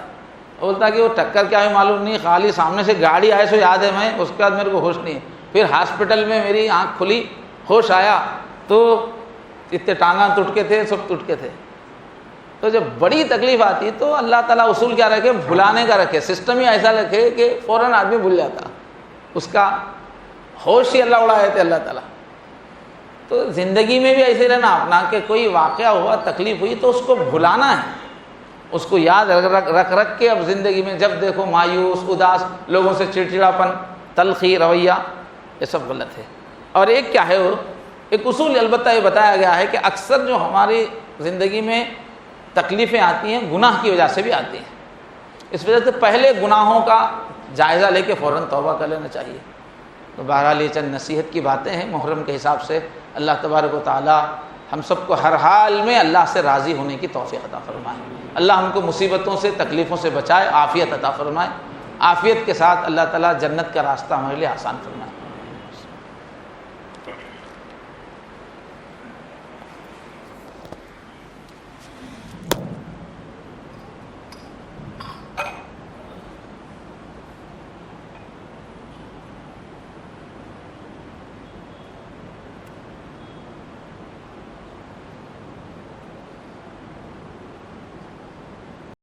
بولتا ہے کہ وہ ٹکر کیا ہے معلوم نہیں، خالی سامنے سے گاڑی آئے سو یاد ہے میں، اس کے بعد میرے کو ہوش نہیں ہے. پھر ہاسپٹل میں میری آنکھ کھلی، ہوش آیا تو اتنے ٹانگاں ٹوٹ کے تھے، سب ٹوٹ کے تھے. تو جب بڑی تکلیف آتی تو اللہ تعالیٰ اصول کیا رکھے؟ بھلانے کا رکھے. سسٹم ہی ایسا رکھے کہ فوراً آدمی بھول جاتا، اس کا ہوش ہی اللہ اڑا دیتے اللہ تعالیٰ. تو زندگی میں بھی ایسے رہنا اپنا کہ کوئی واقعہ ہوا، تکلیف ہوئی تو اس کو بھلانا ہے، اس کو یاد رکھ کے اب زندگی میں جب دیکھو مایوس، اداس، لوگوں سے چڑچڑاپن، تلخی رویہ، یہ سب غلط ہے. اور ایک کیا ہے وہ ایک اصول البتہ یہ بتایا گیا ہے کہ اکثر جو ہماری زندگی میں تکلیفیں آتی ہیں گناہ کی وجہ سے بھی آتی ہیں. اس وجہ سے پہلے گناہوں کا جائزہ لے کے فوراً توبہ کر لینا چاہیے. تو بہرحال یہ چند نصیحت کی باتیں ہیں محرم کے حساب سے. اللہ تبارک و تعالی ہم سب کو ہر حال میں اللہ سے راضی ہونے کی توفیق عطا فرمائے. اللہ ہم کو مصیبتوں سے، تکلیفوں سے بچائے، عافیت عطا فرمائے. عافیت کے ساتھ اللہ تعالیٰ جنت کا راستہ ہمارے لیے آسان فرمائے.